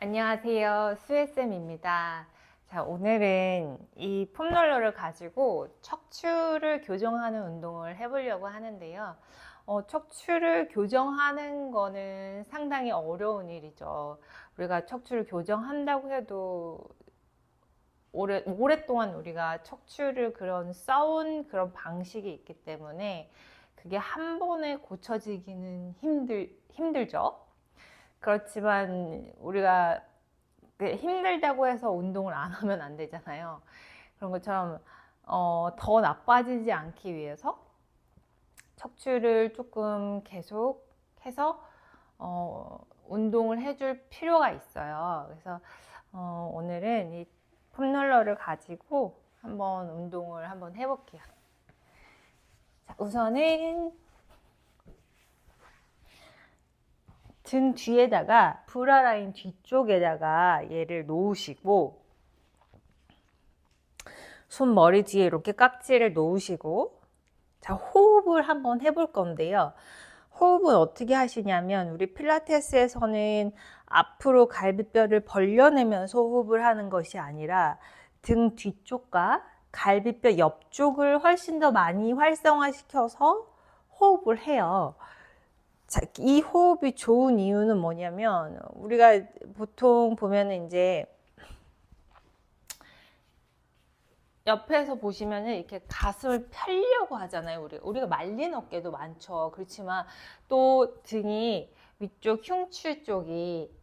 안녕하세요. 수혜쌤입니다. 자, 오늘은 이 폼롤러를 가지고 척추를 교정하는 운동을 해보려고 하는데요. 척추를 교정하는 거는 상당히 어려운 일이죠. 우리가 척추를 교정한다고 해도 오랫동안 우리가 척추를 써온 그런 방식이 있기 때문에 그게 한 번에 고쳐지기는 힘들죠. 그렇지만 우리가 힘들다고 해서 운동을 안 하면 안 되잖아요. 그런 것처럼 더 나빠지지 않기 위해서 척추를 조금 계속해서 운동을 해줄 필요가 있어요. 그래서 오늘은 이 폼롤러를 가지고 운동을 한번 해볼게요. 자, 우선은 등 뒤에다가 브라라인 뒤쪽에다가 얘를 놓으시고 손머리 뒤에 이렇게 깍지를 놓으시고 자, 호흡을 한번 해볼 건데요. 호흡은 어떻게 하시냐면 우리 필라테스에서는 앞으로 갈비뼈를 벌려내면서 호흡을 하는 것이 아니라 등 뒤쪽과 갈비뼈 옆쪽을 훨씬 더 많이 활성화시켜서 호흡을 해요. 자, 이 호흡이 좋은 이유는 뭐냐면 우리가 보통 보면은 이제 옆에서 보시면은 이렇게 가슴을 펴려고 하잖아요. 우리가 말린 어깨도 많죠. 그렇지만 또 등이 위쪽 흉추 쪽이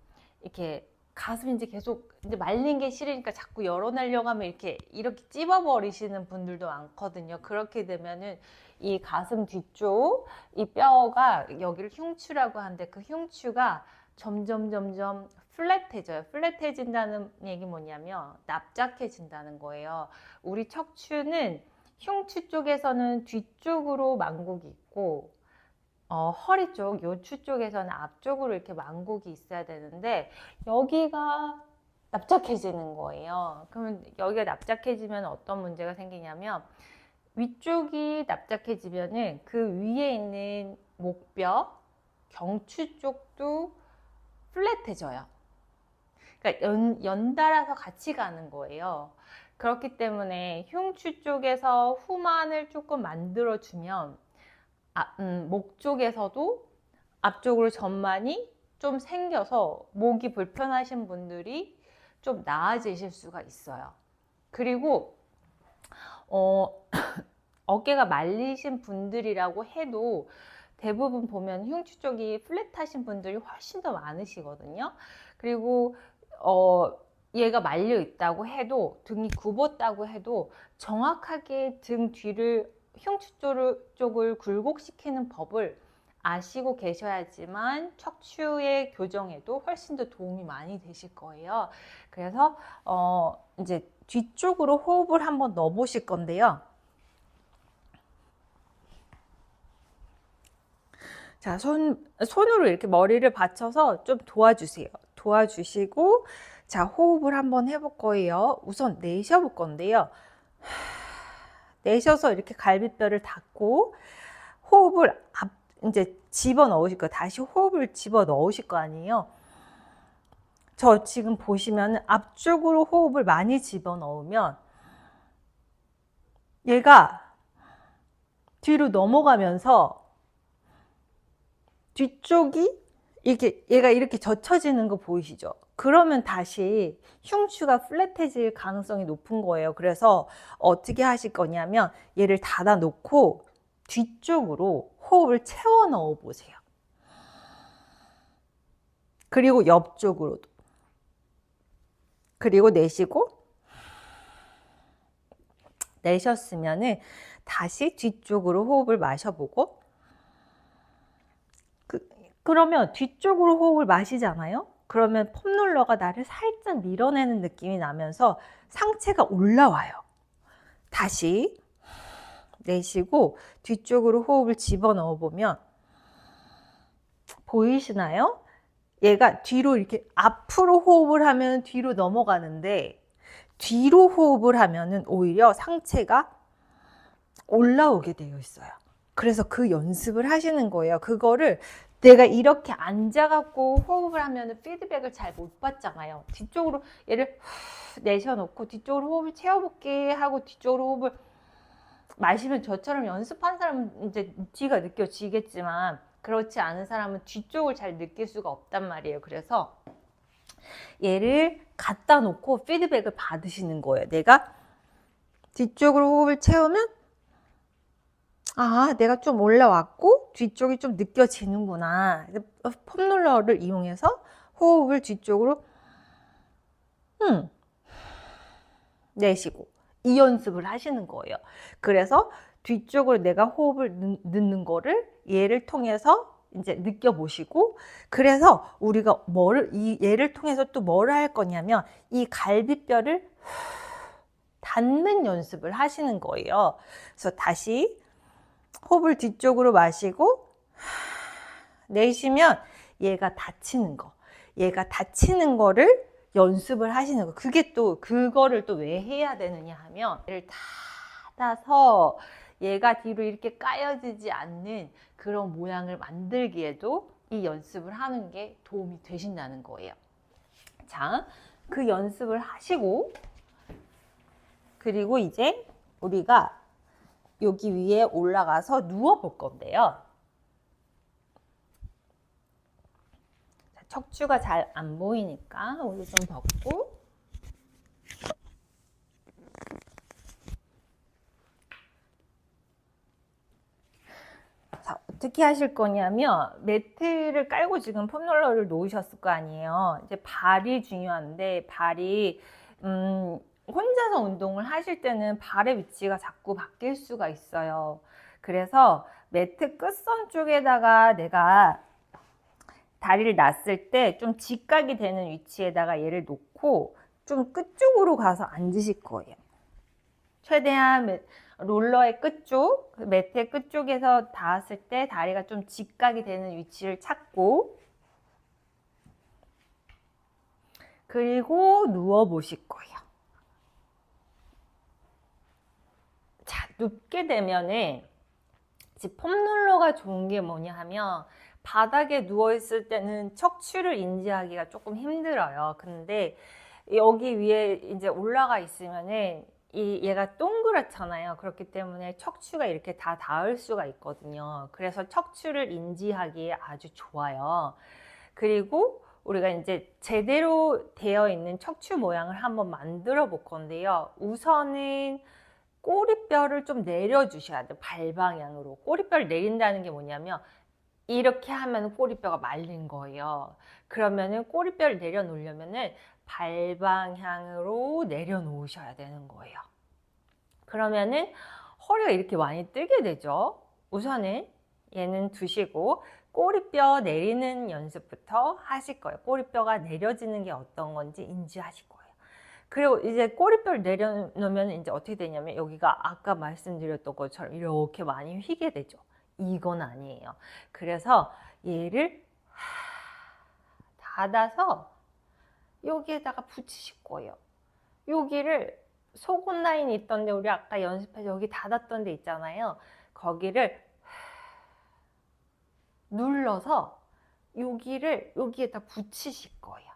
이렇게 가슴이 이제 계속 이제 말린 게 싫으니까 자꾸 열어내려고 하면 이렇게 찝어버리시는 분들도 많거든요. 그렇게 되면은 이 가슴 뒤쪽 이 뼈가 여기를 흉추라고 하는데 그 흉추가 점점 플랫해져요. 플랫해진다는 얘기 뭐냐면 납작해진다는 거예요. 우리 척추는 흉추 쪽에서는 뒤쪽으로 망국이 있고 허리 쪽, 요추 쪽에서는 앞쪽으로 이렇게 망국이 있어야 되는데 여기가 납작해지는 거예요. 그러면 여기가 납작해지면 어떤 문제가 생기냐면 위쪽이 납작해지면은 그 위에 있는 목뼈, 경추 쪽도 플랫해져요. 그러니까 연달아서 같이 가는 거예요. 그렇기 때문에 흉추 쪽에서 후만을 조금 만들어주면 목 쪽에서도 앞쪽으로 전만이 좀 생겨서 목이 불편하신 분들이 좀 나아지실 수가 있어요. 그리고 어깨가 말리신 분들이라고 해도 대부분 보면 흉추 쪽이 플랫하신 분들이 훨씬 더 많으시거든요. 그리고 얘가 말려 있다고 해도 등이 굽었다고 해도 정확하게 등 뒤를 흉추 쪽을 굴곡시키는 법을 아시고 계셔야지만 척추의 교정에도 훨씬 더 도움이 많이 되실 거예요. 그래서 이제 뒤쪽으로 호흡을 한번 넣어 보실 건데요. 자, 손으로 이렇게 머리를 받쳐서 좀 도와주세요. 도와주시고, 자, 호흡을 한번 해볼 거예요. 우선 내쉬어볼 건데요. 내쉬어서 이렇게 갈비뼈를 닫고, 호흡을 이제 집어 넣으실 거예요. 다시 호흡을 집어 넣으실 거 아니에요. 저 지금 보시면 앞쪽으로 호흡을 많이 집어 넣으면 얘가 뒤로 넘어가면서 뒤쪽이 얘가 이렇게 젖혀지는 거 보이시죠? 그러면 다시 흉추가 플랫해질 가능성이 높은 거예요. 그래서 어떻게 하실 거냐면 얘를 닫아 놓고 뒤쪽으로 호흡을 채워 넣어 보세요. 그리고 옆쪽으로도. 그리고 내쉬고 내셨으면은 다시 뒤쪽으로 호흡을 마셔보고 그러면 뒤쪽으로 호흡을 마시잖아요. 그러면 폼롤러가 나를 살짝 밀어내는 느낌이 나면서 상체가 올라와요. 다시 내쉬고 뒤쪽으로 호흡을 집어넣어 보면 보이시나요? 얘가 뒤로 이렇게 앞으로 호흡을 하면 뒤로 넘어가는데 뒤로 호흡을 하면은 오히려 상체가 올라오게 되어 있어요. 그래서 그 연습을 하시는 거예요. 그거를 내가 이렇게 앉아갖고 호흡을 하면 피드백을 잘 못 받잖아요. 뒤쪽으로 얘를 내쉬어놓고 뒤쪽으로 호흡을 채워볼게 하고 뒤쪽으로 호흡을 마시면 저처럼 연습한 사람은 이제 뒤가 느껴지겠지만 그렇지 않은 사람은 뒤쪽을 잘 느낄 수가 없단 말이에요. 그래서 얘를 갖다 놓고 피드백을 받으시는 거예요. 내가 뒤쪽으로 호흡을 채우면 아, 내가 좀 올라왔고 뒤쪽이 좀 느껴지는구나. 폼롤러를 이용해서 호흡을 뒤쪽으로 내쉬고 이 연습을 하시는 거예요. 그래서 뒤쪽으로 내가 호흡을 넣는 거를 얘를 통해서 이제 느껴보시고, 그래서 우리가 얘를 통해서 또 뭐를 할 거냐면 이 갈비뼈를 닫는 연습을 하시는 거예요. 그래서 다시 호흡을 뒤쪽으로 마시고 내쉬면 얘가 닫히는 거를 연습을 하시는 거. 그게 또 그거를 또 왜 해야 되느냐 하면 얘를 닫아서 얘가 뒤로 이렇게 까여지지 않는 그런 모양을 만들기에도 이 연습을 하는 게 도움이 되신다는 거예요. 자, 그 연습을 하시고 그리고 이제 우리가 여기 위에 올라가서 누워 볼 건데요. 척추가 잘 안 보이니까 옷을 좀 벗고 자, 어떻게 하실 거냐면 매트를 깔고 지금 폼롤러를 놓으셨을 거 아니에요. 이제 발이 중요한데 발이 혼자서 운동을 하실 때는 발의 위치가 자꾸 바뀔 수가 있어요. 그래서 매트 끝선 쪽에다가 내가 다리를 놨을 때 좀 직각이 되는 위치에다가 얘를 놓고 좀 끝쪽으로 가서 앉으실 거예요. 최대한 롤러의 끝쪽, 매트의 끝쪽에서 닿았을 때 다리가 좀 직각이 되는 위치를 찾고 그리고 누워 보실 거예요. 자, 눕게 되면은 이제 폼롤러가 좋은 게 뭐냐 하면 바닥에 누워 있을 때는 척추를 인지하기가 조금 힘들어요. 근데 여기 위에 이제 올라가 있으면은 얘가 동그랗잖아요. 그렇기 때문에 척추가 이렇게 다 닿을 수가 있거든요. 그래서 척추를 인지하기에 아주 좋아요. 그리고 우리가 이제 제대로 되어 있는 척추 모양을 한번 만들어 볼 건데요. 우선은 꼬리뼈를 좀 내려주셔야 돼요. 발 방향으로. 꼬리뼈를 내린다는 게 뭐냐면 이렇게 하면 꼬리뼈가 말린 거예요. 그러면은 꼬리뼈를 내려놓으려면은 발 방향으로 내려놓으셔야 되는 거예요. 그러면은 허리가 이렇게 많이 뜨게 되죠. 우선은 얘는 두시고 꼬리뼈 내리는 연습부터 하실 거예요. 꼬리뼈가 내려지는 게 어떤 건지 인지하실 거예요. 그리고 이제 꼬리뼈를 내려놓으면 이제 어떻게 되냐면 여기가 아까 말씀드렸던 것처럼 이렇게 많이 휘게 되죠. 이건 아니에요. 그래서 얘를 닫아서 여기에다가 붙이실 거예요. 여기를 속옷 라인이 있던데 우리 아까 연습해서 여기 닫았던 데 있잖아요. 거기를 눌러서 여기에다 붙이실 거예요.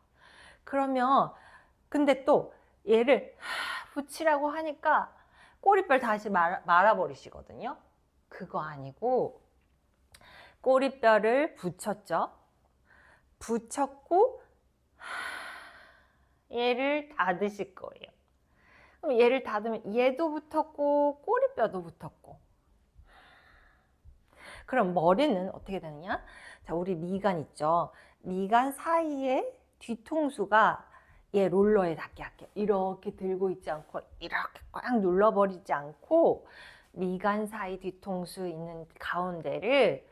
그러면 근데 또 얘를 붙이라고 하니까 꼬리뼈를 다시 말아버리시거든요. 그거 아니고 꼬리뼈를 붙였죠. 붙였고 얘를 닫으실 거예요. 그럼 얘를 닫으면 얘도 붙었고 꼬리뼈도 붙었고 그럼 머리는 어떻게 되느냐? 자, 우리 미간 있죠. 미간 사이에 뒤통수가 얘 롤러에 닿게 할게요. 이렇게 들고 있지 않고 이렇게 꽉 눌러버리지 않고 미간 사이 뒤통수 있는 가운데를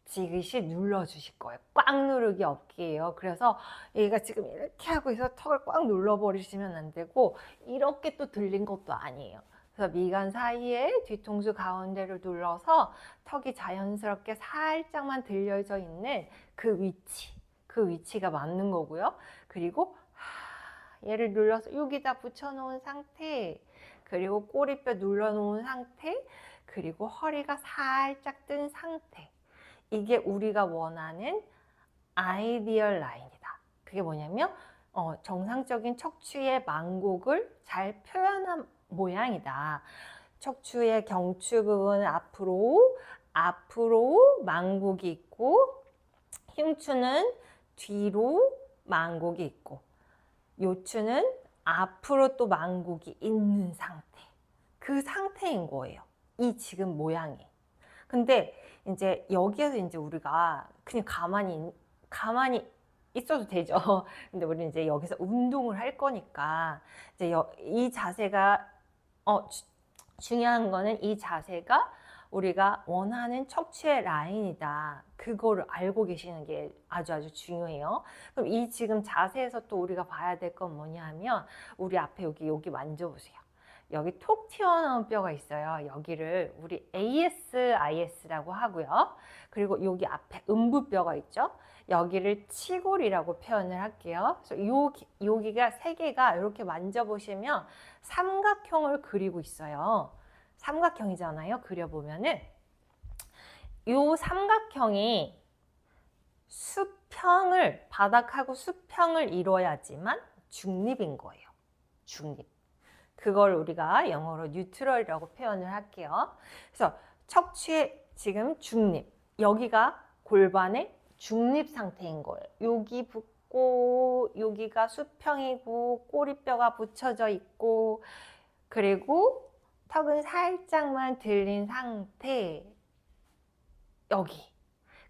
지그시 눌러주실 거예요. 꽉 누르기 없기예요. 그래서 얘가 지금 이렇게 하고 있어서 턱을 꽉 눌러버리시면 안 되고 이렇게 또 들린 것도 아니에요. 그래서 미간 사이에 뒤통수 가운데를 눌러서 턱이 자연스럽게 살짝만 들려져 있는 그 위치가 맞는 거고요. 그리고 얘를 눌러서 여기다 붙여놓은 상태, 그리고 꼬리뼈 눌러놓은 상태, 그리고 허리가 살짝 뜬 상태. 이게 우리가 원하는 아이디얼 라인이다. 그게 뭐냐면 정상적인 척추의 망곡을 잘 표현한 모양이다. 척추의 경추 부분 앞으로 망곡이 있고, 흉추는 뒤로 망곡이 있고, 요추는 앞으로 또 망곡이 있는 상태. 그 상태인 거예요. 이 지금 모양이. 근데 이제 여기에서 이제 우리가 그냥 가만히 있어도 되죠. 근데 우리는 이제 여기서 운동을 할 거니까 이제 이 자세가 중요한 거는 이 자세가 우리가 원하는 척추의 라인이다. 그거를 알고 계시는 게 아주 중요해요. 그럼 이 지금 자세에서 또 우리가 봐야 될 건 뭐냐 하면, 우리 앞에 여기 만져보세요. 여기 톡 튀어나온 뼈가 있어요. 여기를 우리 ASIS라고 하고요. 그리고 여기 앞에 음부뼈가 있죠. 여기를 치골이라고 표현을 할게요. 그래서 여기가 세 개가 이렇게 만져보시면 삼각형을 그리고 있어요. 삼각형이잖아요. 그려보면은 이 삼각형이 바닥하고 수평을 이뤄야지만 중립인 거예요. 중립. 그걸 우리가 영어로 뉴트럴이라고 표현을 할게요. 그래서 척추의 지금 중립, 여기가 골반의 중립 상태인 거예요. 여기 붙고 여기가 수평이고 꼬리뼈가 붙여져 있고, 그리고 턱은 살짝만 들린 상태, 여기.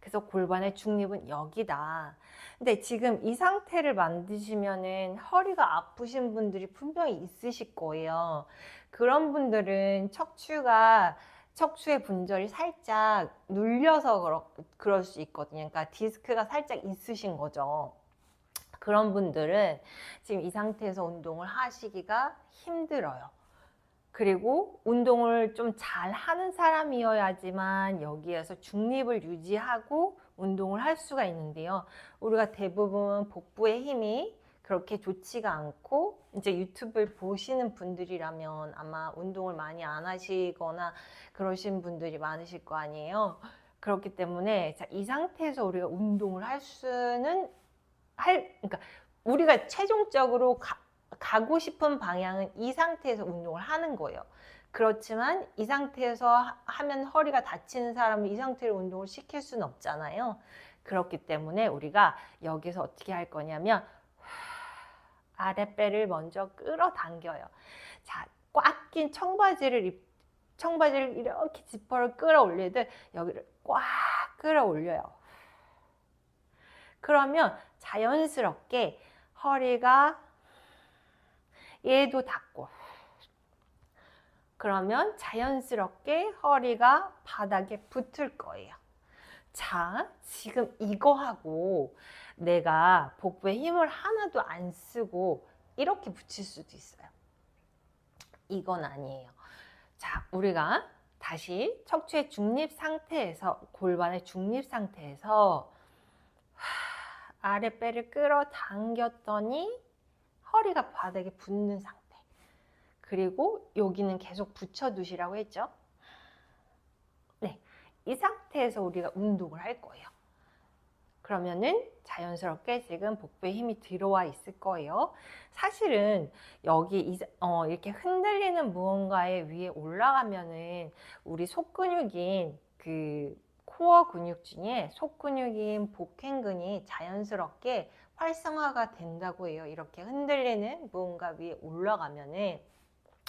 그래서 골반의 중립은 여기다. 근데 지금 이 상태를 만드시면은 허리가 아프신 분들이 분명히 있으실 거예요. 그런 분들은 척추의 분절이 살짝 눌려서 그럴 수 있거든요. 그러니까 디스크가 살짝 있으신 거죠. 그런 분들은 지금 이 상태에서 운동을 하시기가 힘들어요. 그리고 운동을 좀 잘 하는 사람이어야지만 여기에서 중립을 유지하고 운동을 할 수가 있는데요. 우리가 대부분 복부의 힘이 그렇게 좋지가 않고, 이제 유튜브를 보시는 분들이라면 아마 운동을 많이 안 하시거나 그러신 분들이 많으실 거 아니에요. 그렇기 때문에 이 상태에서 우리가 운동을 그러니까 우리가 최종적으로 가고 싶은 방향은 이 상태에서 운동을 하는 거예요. 그렇지만 이 상태에서 하면 허리가 다치는 사람을 이 상태로 운동을 시킬 수는 없잖아요. 그렇기 때문에 우리가 여기서 어떻게 할 거냐면 아랫배를 먼저 끌어당겨요. 자, 꽉 낀 청바지를 이렇게 지퍼를 끌어올리듯 여기를 꽉 끌어올려요. 그러면 자연스럽게 허리가 얘도 닿고, 그러면 자연스럽게 허리가 바닥에 붙을 거예요. 자, 지금 이거하고 내가 복부에 힘을 하나도 안 쓰고 이렇게 붙일 수도 있어요. 이건 아니에요. 자, 우리가 다시 척추의 중립 상태에서, 골반의 중립 상태에서 아랫배를 끌어당겼더니 허리가 바닥에 붙는 상태. 그리고 여기는 계속 붙여두시라고 했죠. 네, 이 상태에서 우리가 운동을 할 거예요. 그러면은 자연스럽게 지금 복부에 힘이 들어와 있을 거예요. 사실은 여기 이렇게 흔들리는 무언가에 위에 올라가면은 우리 속근육인 그 코어 근육 중에 속근육인 복행근이 자연스럽게 활성화가 된다고 해요. 이렇게 흔들리는 무언가 위에 올라가면은.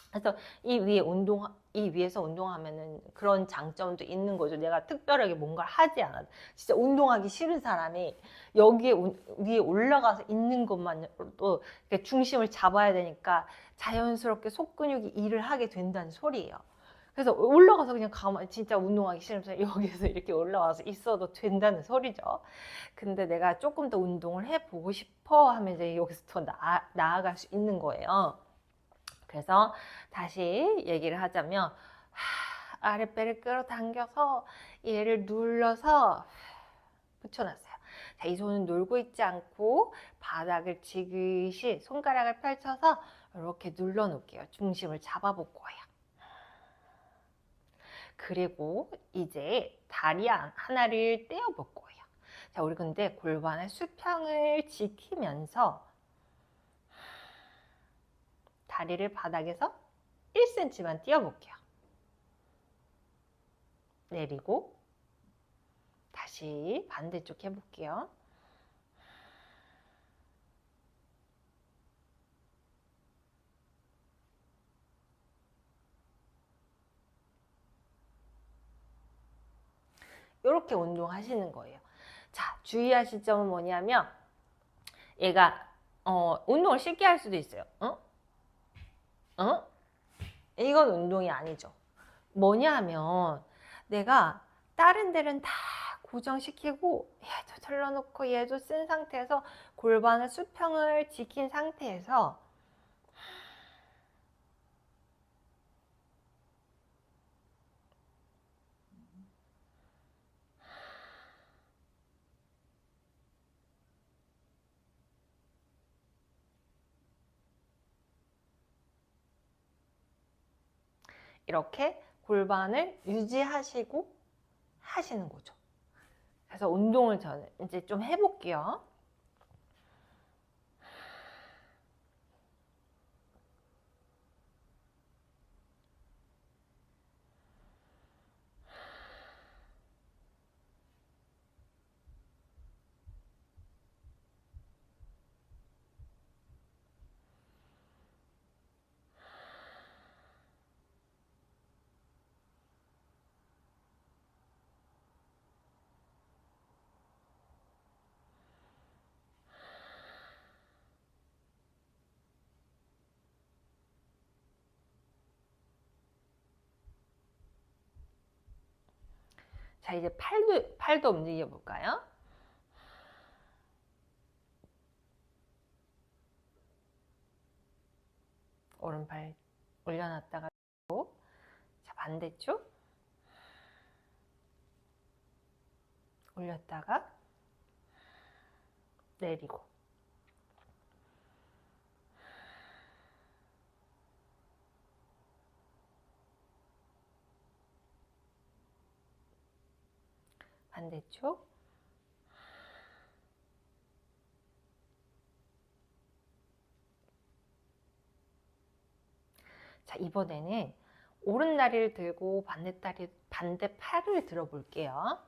그래서 이 위에서 운동하면은 그런 장점도 있는 거죠. 내가 특별하게 뭔가를 하지 않아도, 진짜 운동하기 싫은 사람이 여기에 위에 올라가서 있는 것만으로도 중심을 잡아야 되니까 자연스럽게 속근육이 일을 하게 된다는 소리예요. 그래서 올라가서 그냥 진짜 운동하기 싫으면 여기서 이렇게 올라와서 있어도 된다는 소리죠. 근데 내가 조금 더 운동을 해보고 싶어 하면 이제 여기서 더 나아갈 수 있는 거예요. 그래서 다시 얘기를 하자면, 아랫배를 끌어당겨서 얘를 눌러서 붙여놨어요. 자, 이 손은 놀고 있지 않고 바닥을 지그시 손가락을 펼쳐서 이렇게 눌러 놓을게요. 중심을 잡아볼 거예요. 그리고 이제 다리 하나를 떼어 볼 거예요. 자, 우리 근데 골반의 수평을 지키면서 다리를 바닥에서 1cm만 띄워 볼게요. 내리고 다시 반대쪽 해볼게요. 이렇게 운동하시는 거예요. 자, 주의하실 점은 뭐냐면 얘가 운동을 쉽게 할 수도 있어요. 이건 운동이 아니죠. 뭐냐 하면 내가 다른 데는 다 고정시키고 얘도 들러놓고 얘도 쓴 상태에서 골반의 수평을 지킨 상태에서 이렇게 골반을 유지하시고 하시는 거죠. 그래서 운동을 저는 이제 좀 해볼게요. 자, 이제 팔도 움직여 볼까요? 오른팔 올려놨다가 자, 반대쪽 올렸다가 내리고 반대쪽 자, 이번에는 오른 다리를 들고 반대 팔을 들어 볼게요.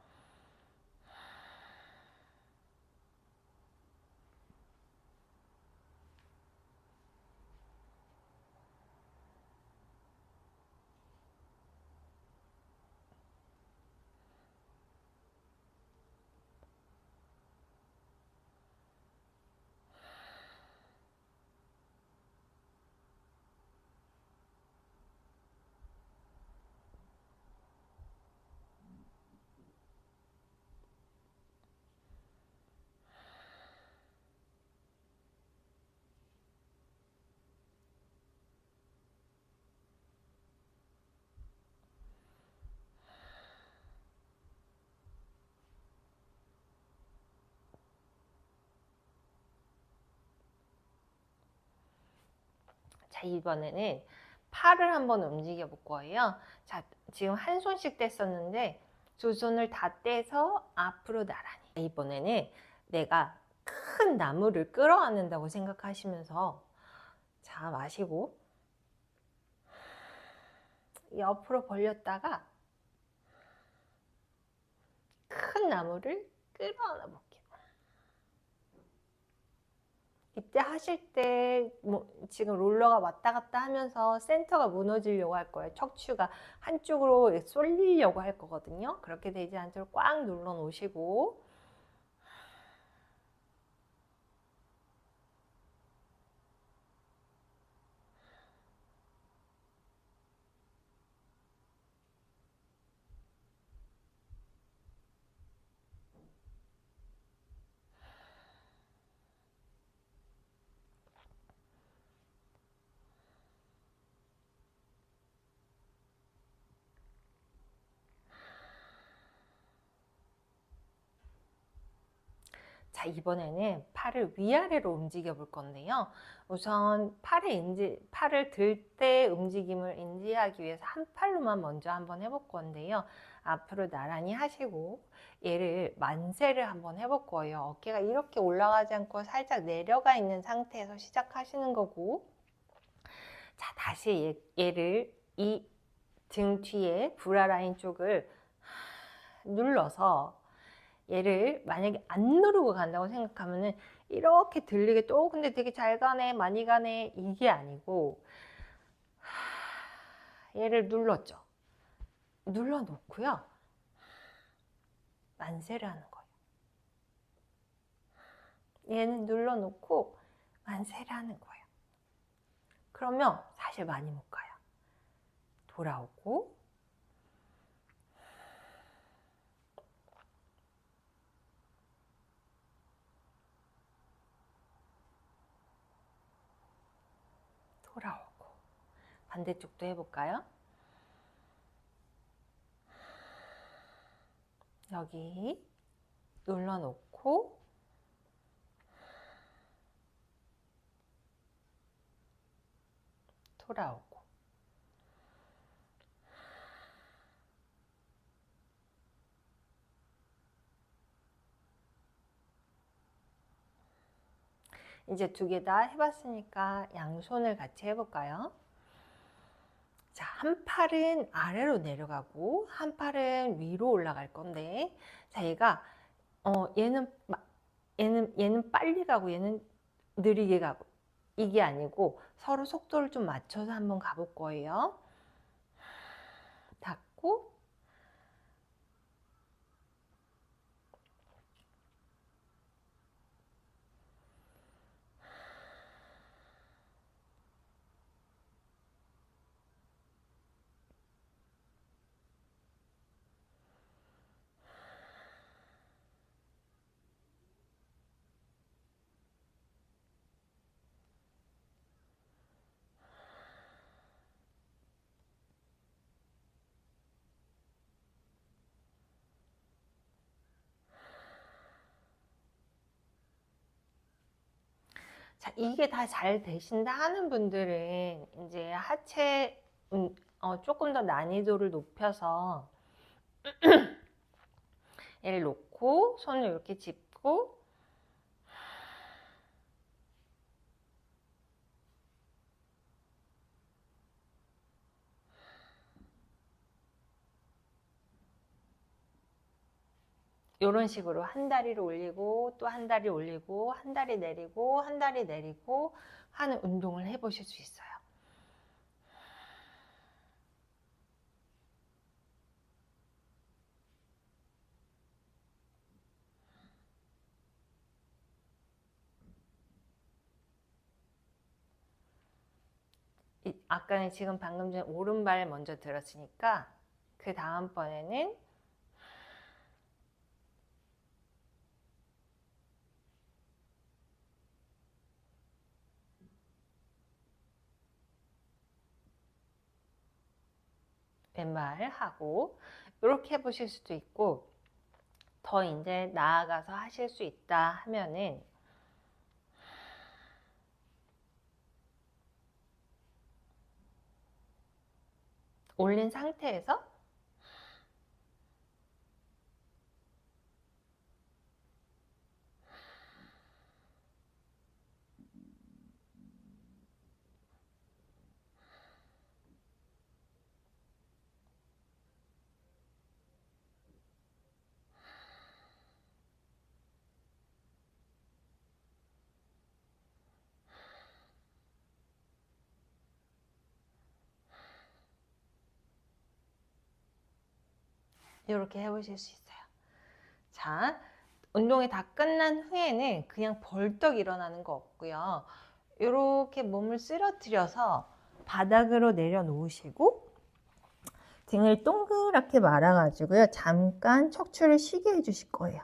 자, 이번에는 팔을 한번 움직여 볼 거예요. 자, 지금 한 손씩 뗐었는데 두 손을 다 떼서 앞으로 나란히. 이번에는 내가 큰 나무를 끌어안는다고 생각하시면서 자, 마시고 옆으로 벌렸다가 큰 나무를 끌어안아 볼게요. 이때 하실 때 지금 롤러가 왔다 갔다 하면서 센터가 무너지려고 할 거예요. 척추가 한쪽으로 쏠리려고 할 거거든요. 그렇게 되지 않도록 꽉 눌러 놓으시고 자, 이번에는 팔을 위아래로 움직여 볼 건데요. 우선 팔을 들 때 움직임을 인지하기 위해서 한 팔로만 먼저 한번 해볼 건데요. 앞으로 나란히 하시고 얘를 만세를 한번 해볼 거예요. 어깨가 이렇게 올라가지 않고 살짝 내려가 있는 상태에서 시작하시는 거고, 자, 다시 얘를 이 등 뒤에 브라 라인 쪽을 눌러서 얘를 만약에 안 누르고 간다고 생각하면은 이렇게 들리게 또 근데 되게 잘 가네 많이 가네 이게 아니고 얘를 눌렀죠. 눌러 놓고요. 만세를 하는 거예요. 얘는 눌러 놓고 만세를 하는 거예요. 그러면 사실 많이 못 가요. 돌아오고 돌아오고 반대쪽도 해볼까요? 여기 눌러 놓고 돌아오고 이제 두 개 다 해봤으니까 양손을 같이 해볼까요? 자, 한 팔은 아래로 내려가고 한 팔은 위로 올라갈 건데, 자, 얘는 빨리 가고 얘는 느리게 가고 이게 아니고 서로 속도를 좀 맞춰서 한번 가볼 거예요. 닫고 자, 이게 다 잘 되신다 하는 분들은 이제 하체 조금 더 난이도를 높여서 얘를 놓고 손을 이렇게 짚고 이런 식으로 한 다리를 올리고 또 한 다리 올리고 한 다리 내리고 한 다리 내리고 하는 운동을 해보실 수 있어요. 아까는 지금 방금 전에 오른발 먼저 들었으니까 그 다음번에는 왼발 하고 이렇게 해보실 수도 있고, 더 이제 나아가서 하실 수 있다 하면은 올린 상태에서 이렇게 해보실 수 있어요. 자, 운동이 다 끝난 후에는 그냥 벌떡 일어나는 거 없고요. 이렇게 몸을 쓰러뜨려서 바닥으로 내려놓으시고 등을 동그랗게 말아가지고요. 잠깐 척추를 쉬게 해주실 거예요.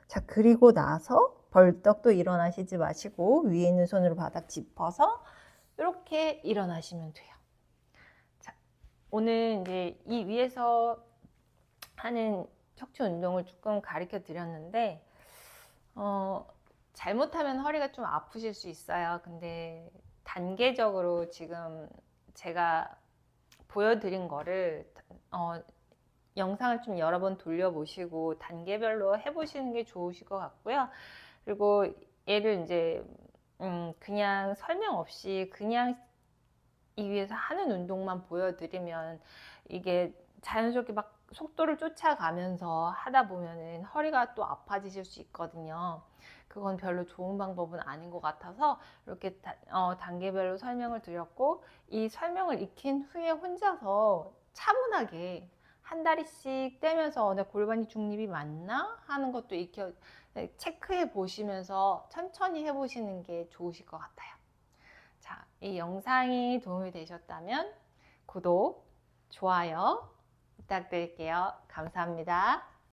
자, 그리고 나서 벌떡 또 일어나시지 마시고 위에 있는 손으로 바닥 짚어서 이렇게 일어나시면 돼요. 자, 오늘 이제 이 위에서 하는 척추 운동을 조금 가르쳐 드렸는데 잘못하면 허리가 좀 아프실 수 있어요. 근데 단계적으로 지금 제가 보여드린 거를 영상을 좀 여러 번 돌려보시고 단계별로 해보시는 게 좋으실 것 같고요. 그리고 얘를 이제 그냥 설명 없이 그냥 이 위에서 하는 운동만 보여드리면 이게 자연스럽게 막 속도를 쫓아가면서 하다 보면은 허리가 또 아파지실 수 있거든요. 그건 별로 좋은 방법은 아닌 것 같아서 이렇게 단계별로 설명을 드렸고, 이 설명을 익힌 후에 혼자서 차분하게 한 다리씩 떼면서 내 골반이 중립이 맞나 하는 것도 체크해 보시면서 천천히 해보시는 게 좋으실 것 같아요. 자, 이 영상이 도움이 되셨다면 구독, 좋아요 부탁드릴게요. 감사합니다.